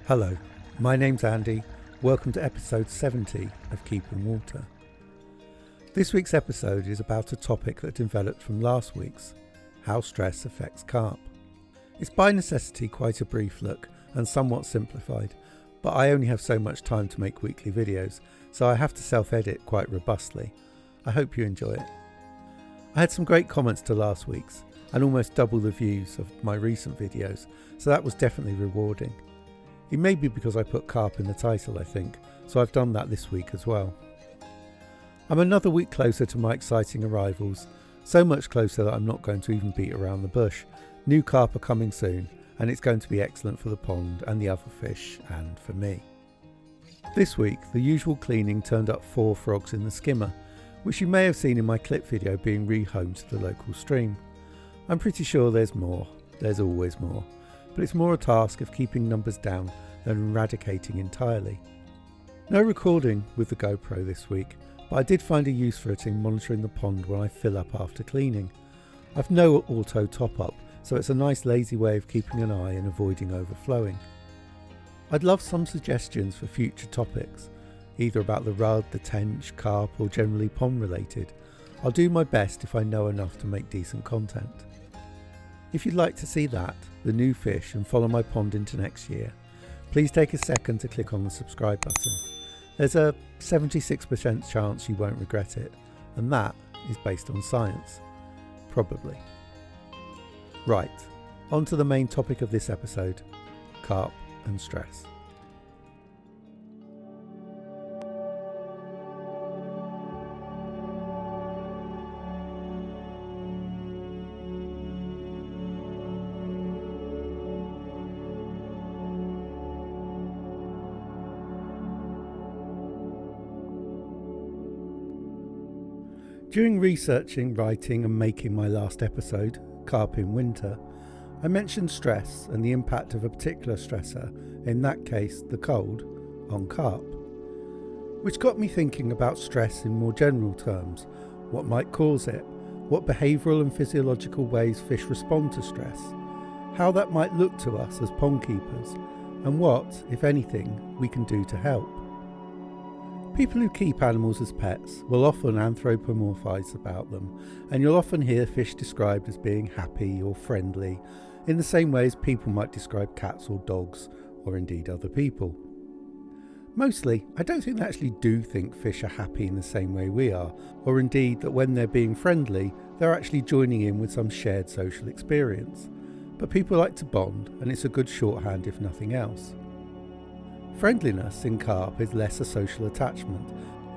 Hello, my name's Andy. Welcome to episode 70 of Keeping Water. This week's episode is about a topic that developed from last week's, how stress affects carp. It's by necessity quite a brief look and somewhat simplified, but I only have so much time to make weekly videos, so I have to self-edit quite robustly. I hope you enjoy it. I had some great comments to last week's and almost double the views of my recent videos, so that was definitely rewarding. It may be because I put carp in the title, I think, so I've done that this week as well. I'm another week closer to my exciting arrivals, so much closer that I'm not going to even beat around the bush. New carp are coming soon, and it's going to be excellent for the pond and the other fish, and for me. This week, the usual cleaning turned up 4 frogs in the skimmer, which you may have seen in my clip video being rehomed to the local stream. I'm pretty sure there's more, there's always more, but it's more a task of keeping numbers down than eradicating entirely. No recording with the GoPro this week, but I did find a use for it in monitoring the pond when I fill up after cleaning. I've no auto top up, so it's a nice lazy way of keeping an eye and avoiding overflowing. I'd love some suggestions for future topics, either about the rudd, the tench, carp or generally pond related. I'll do my best if I know enough to make decent content. If you'd like to see that, the new fish and follow my pond into next year, please take a second to click on the subscribe button. There's a 76% chance you won't regret it, and that is based on science. Probably. Right, on to the main topic of this episode, carp and stress. During researching, writing and making my last episode, Carp in Winter, I mentioned stress and the impact of a particular stressor, in that case the cold, on carp. Which got me thinking about stress in more general terms, what might cause it, what behavioural and physiological ways fish respond to stress, how that might look to us as pond keepers, and what, if anything, we can do to help. People who keep animals as pets will often anthropomorphise about them, and you'll often hear fish described as being happy or friendly, in the same way as people might describe cats or dogs, or indeed other people. Mostly, I don't think they actually do think fish are happy in the same way we are, or indeed that when they're being friendly, they're actually joining in with some shared social experience. But people like to bond, and it's a good shorthand if nothing else. Friendliness in carp is less a social attachment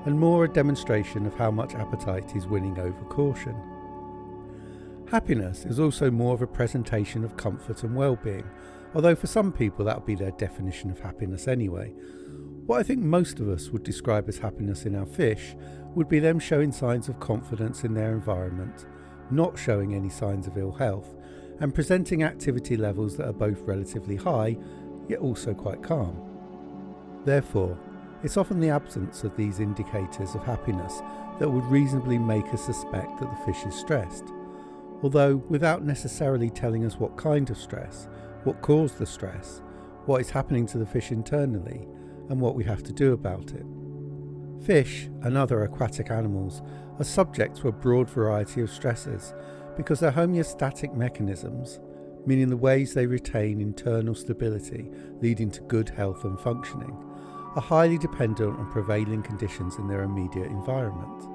and more a demonstration of how much appetite is winning over caution. Happiness is also more of a presentation of comfort and well-being, although for some people that would be their definition of happiness anyway. What I think most of us would describe as happiness in our fish would be them showing signs of confidence in their environment, not showing any signs of ill health, and presenting activity levels that are both relatively high, yet also quite calm. Therefore, it's often the absence of these indicators of happiness that would reasonably make us suspect that the fish is stressed, although without necessarily telling us what kind of stress, what caused the stress, what is happening to the fish internally, and what we have to do about it. Fish and other aquatic animals are subject to a broad variety of stresses because their homeostatic mechanisms, meaning the ways they retain internal stability leading to good health and functioning, are highly dependent on prevailing conditions in their immediate environment.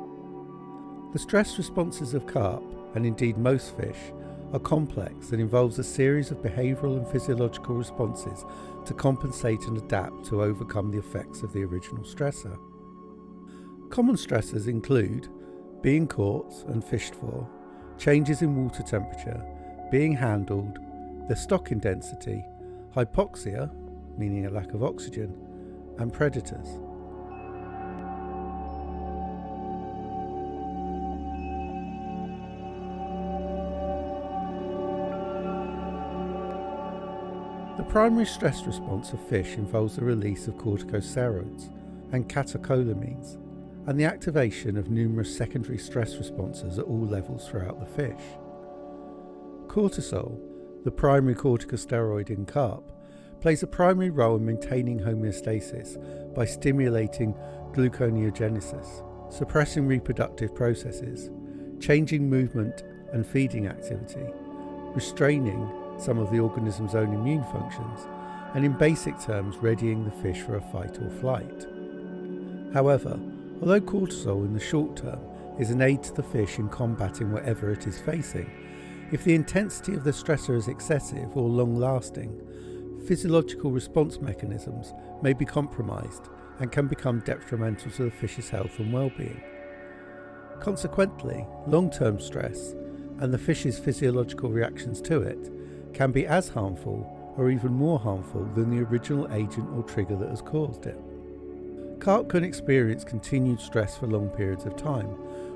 The stress responses of carp, and indeed most fish, are complex and involves a series of behavioural and physiological responses to compensate and adapt to overcome the effects of the original stressor. Common stressors include being caught and fished for, changes in water temperature, being handled, the stocking density, hypoxia, meaning a lack of oxygen, and predators. The primary stress response of fish involves the release of corticosteroids and catecholamines, and the activation of numerous secondary stress responses at all levels throughout the fish. Cortisol, the primary corticosteroid in carp, plays a primary role in maintaining homeostasis by stimulating gluconeogenesis, suppressing reproductive processes, changing movement and feeding activity, restraining some of the organism's own immune functions, and in basic terms readying the fish for a fight or flight. However, although cortisol in the short term is an aid to the fish in combating whatever it is facing, if the intensity of the stressor is excessive or long-lasting, physiological response mechanisms may be compromised and can become detrimental to the fish's health and well-being. Consequently, long-term stress and the fish's physiological reactions to it can be as harmful or even more harmful than the original agent or trigger that has caused it. Carp can experience continued stress for long periods of time,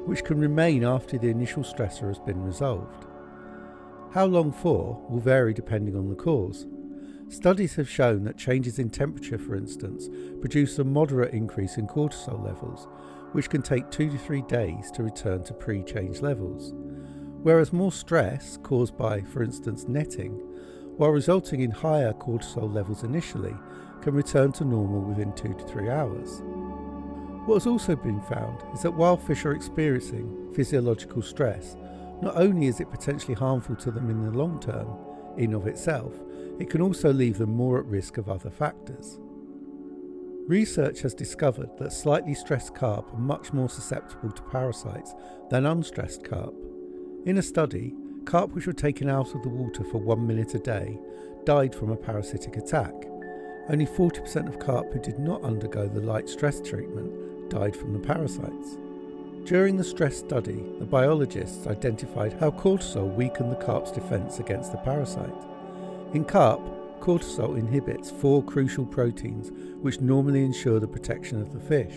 which can remain after the initial stressor has been resolved. How long for will vary depending on the cause. Studies have shown that changes in temperature, for instance, produce a moderate increase in cortisol levels, which can take 2 to 3 days to return to pre-change levels, whereas more stress caused by, for instance, netting, while resulting in higher cortisol levels initially, can return to normal within 2 to 3 hours. What has also been found is that while fish are experiencing physiological stress, not only is it potentially harmful to them in the long term, in of itself, it can also leave them more at risk of other factors. Research has discovered that slightly stressed carp are much more susceptible to parasites than unstressed carp. In a study, carp which were taken out of the water for 1 minute a day died from a parasitic attack. Only 40% of carp who did not undergo the light stress treatment died from the parasites. During the stress study, the biologists identified how cortisol weakened the carp's defense against the parasite. In carp, cortisol inhibits 4 crucial proteins which normally ensure the protection of the fish.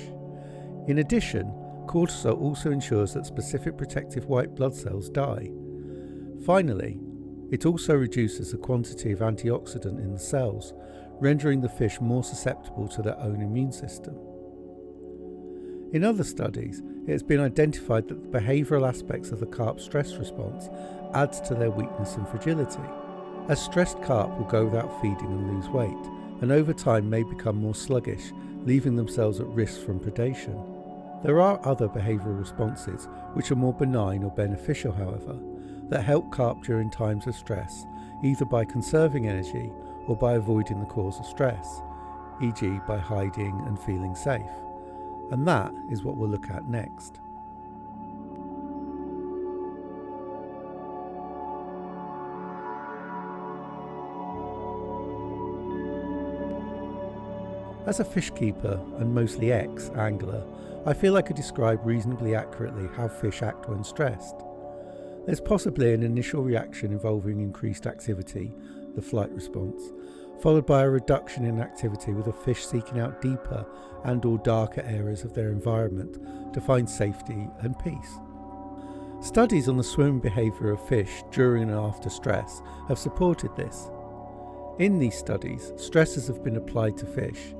In addition, cortisol also ensures that specific protective white blood cells die. Finally, it also reduces the quantity of antioxidant in the cells, rendering the fish more susceptible to their own immune system. In other studies, it has been identified that the behavioural aspects of the carp stress response adds to their weakness and fragility. As stressed carp will go without feeding and lose weight, and over time may become more sluggish, leaving themselves at risk from predation. There are other behavioural responses which are more benign or beneficial, however, that help carp during times of stress, either by conserving energy or by avoiding the cause of stress, e.g. by hiding and feeling safe. And that is what we'll look at next. As a fish keeper and mostly ex-angler, I feel I could describe reasonably accurately how fish act when stressed. There's possibly an initial reaction involving increased activity, the flight response, followed by a reduction in activity with a fish seeking out deeper and or darker areas of their environment to find safety and peace. Studies on the swimming behaviour of fish during and after stress have supported this. In these studies, stressors have been applied to fish,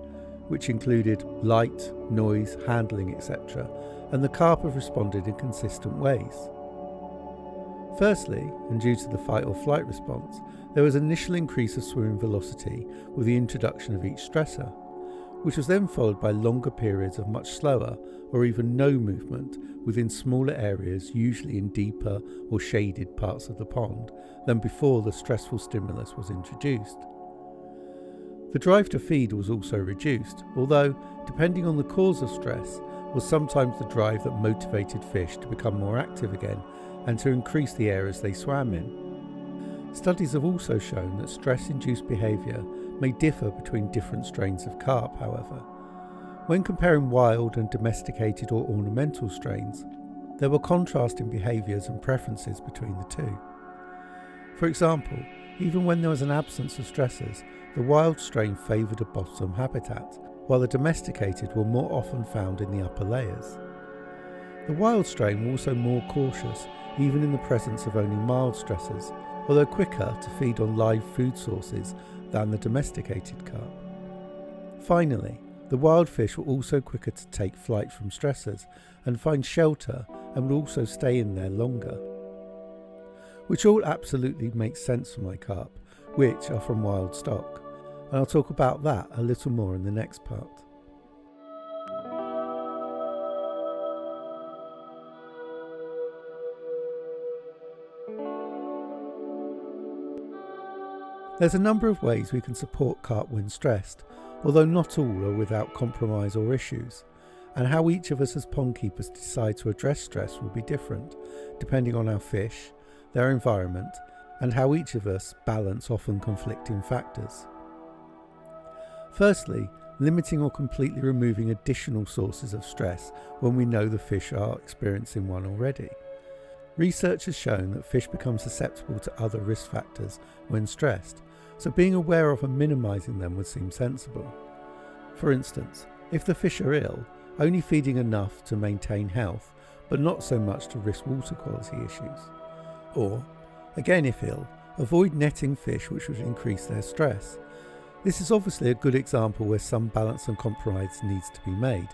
which included light, noise, handling, etc., and the carp have responded in consistent ways. Firstly, and due to the fight or flight response, there was an initial increase of swimming velocity with the introduction of each stressor, which was then followed by longer periods of much slower or even no movement within smaller areas, usually in deeper or shaded parts of the pond, than before the stressful stimulus was introduced. The drive to feed was also reduced, although, depending on the cause of stress, was sometimes the drive that motivated fish to become more active again and to increase the areas they swam in. Studies have also shown that stress-induced behaviour may differ between different strains of carp, however. When comparing wild and domesticated or ornamental strains, there were contrasting behaviours and preferences between the two. For example, even when there was an absence of stressors, the wild strain favoured a bottom habitat, while the domesticated were more often found in the upper layers. The wild strain were also more cautious, even in the presence of only mild stressors, although quicker to feed on live food sources than the domesticated carp. Finally, the wild fish were also quicker to take flight from stressors and find shelter, and would also stay in there longer. Which all absolutely makes sense for my carp, which are from wild stock. and I'll talk about that a little more in the next part. There's a number of ways we can support carp when stressed, although not all are without compromise or issues, and how each of us as pond keepers decide to address stress will be different, depending on our fish, their environment, and how each of us balance often conflicting factors. Firstly, limiting or completely removing additional sources of stress when we know the fish are experiencing one already. Research has shown that fish become susceptible to other risk factors when stressed, so being aware of and minimising them would seem sensible. For instance, if the fish are ill, only feeding enough to maintain health, but not so much to risk water quality issues. Or, again if ill, avoid netting fish which would increase their stress. This is obviously a good example where some balance and compromise needs to be made,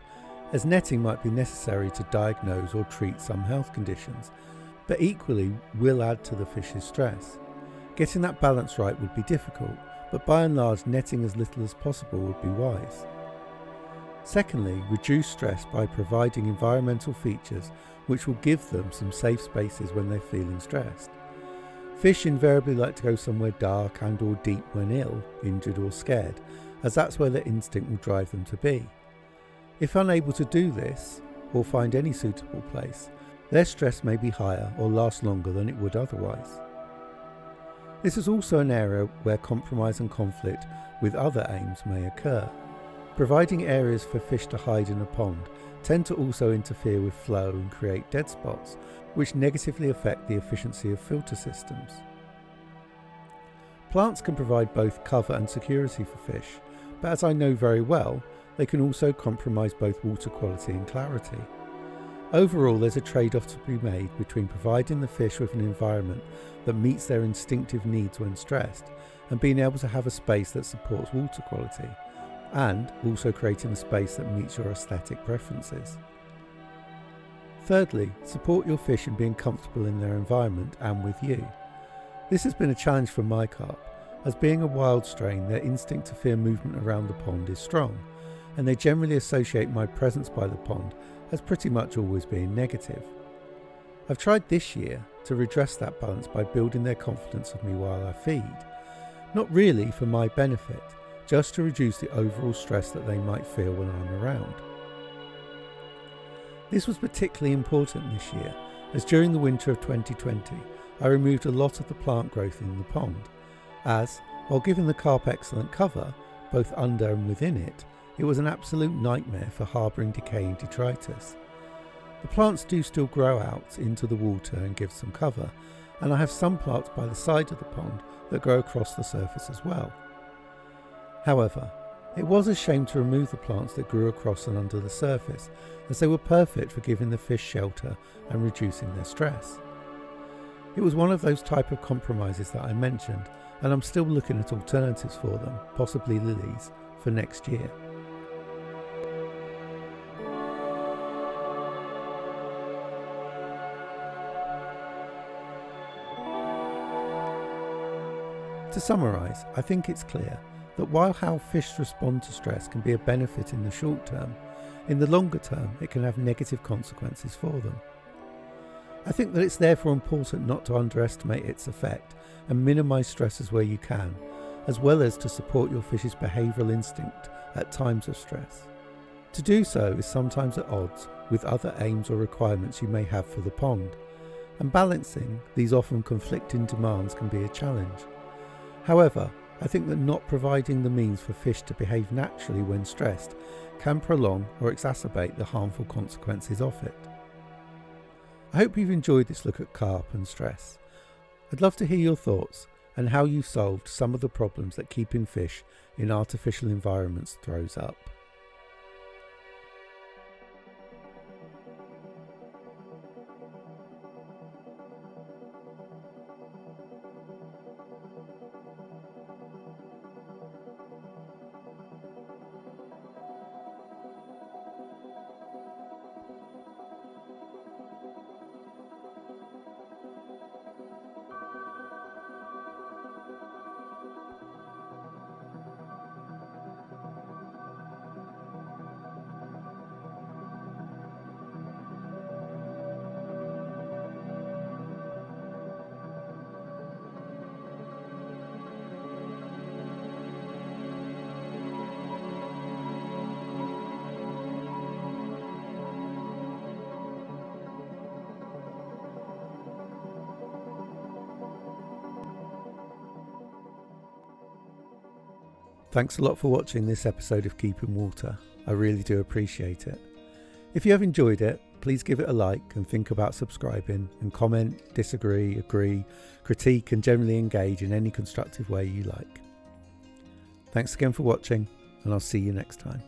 as netting might be necessary to diagnose or treat some health conditions, but equally will add to the fish's stress. Getting that balance right would be difficult, but by and large netting as little as possible would be wise. Secondly, reduce stress by providing environmental features which will give them some safe spaces when they're feeling stressed. Fish invariably like to go somewhere dark and or deep when ill, injured or scared, as that's where their instinct will drive them to be. If unable to do this, or find any suitable place, their stress may be higher or last longer than it would otherwise. This is also an area where compromise and conflict with other aims may occur. Providing areas for fish to hide in a pond tend to also interfere with flow and create dead spots, which negatively affect the efficiency of filter systems. Plants can provide both cover and security for fish, but as I know very well, they can also compromise both water quality and clarity. Overall, there's a trade-off to be made between providing the fish with an environment that meets their instinctive needs when stressed, and being able to have a space that supports water quality, and also creating a space that meets your aesthetic preferences. Thirdly, support your fish in being comfortable in their environment and with you. This has been a challenge for my carp, as being a wild strain, their instinct to fear movement around the pond is strong, and they generally associate my presence by the pond as pretty much always being negative. I've tried this year to redress that balance by building their confidence of me while I feed, not really for my benefit, just to reduce the overall stress that they might feel when I'm around. This was particularly important this year, as during the winter of 2020 I removed a lot of the plant growth in the pond, as, while giving the carp excellent cover, both under and within it, it was an absolute nightmare for harbouring decaying detritus. The plants do still grow out into the water and give some cover, and I have some plants by the side of the pond that grow across the surface as well. However, it was a shame to remove the plants that grew across and under the surface, as they were perfect for giving the fish shelter and reducing their stress. It was one of those type of compromises that I mentioned, and I'm still looking at alternatives for them, possibly lilies, for next year. To summarise, I think it's clear that while how fish respond to stress can be a benefit in the short term, in the longer term it can have negative consequences for them. I think that it's therefore important not to underestimate its effect and minimise stresses where you can, as well as to support your fish's behavioural instinct at times of stress. To do so is sometimes at odds with other aims or requirements you may have for the pond, and balancing these often conflicting demands can be a challenge. However, I think that not providing the means for fish to behave naturally when stressed can prolong or exacerbate the harmful consequences of it. I hope you've enjoyed this look at carp and stress. I'd love to hear your thoughts and how you've solved some of the problems that keeping fish in artificial environments throws up. Thanks a lot for watching this episode of Keeping Water. I really do appreciate it. If you have enjoyed it, please give it a like and think about subscribing, and comment, disagree, agree, critique and generally engage in any constructive way you like. Thanks again for watching, and I'll see you next time.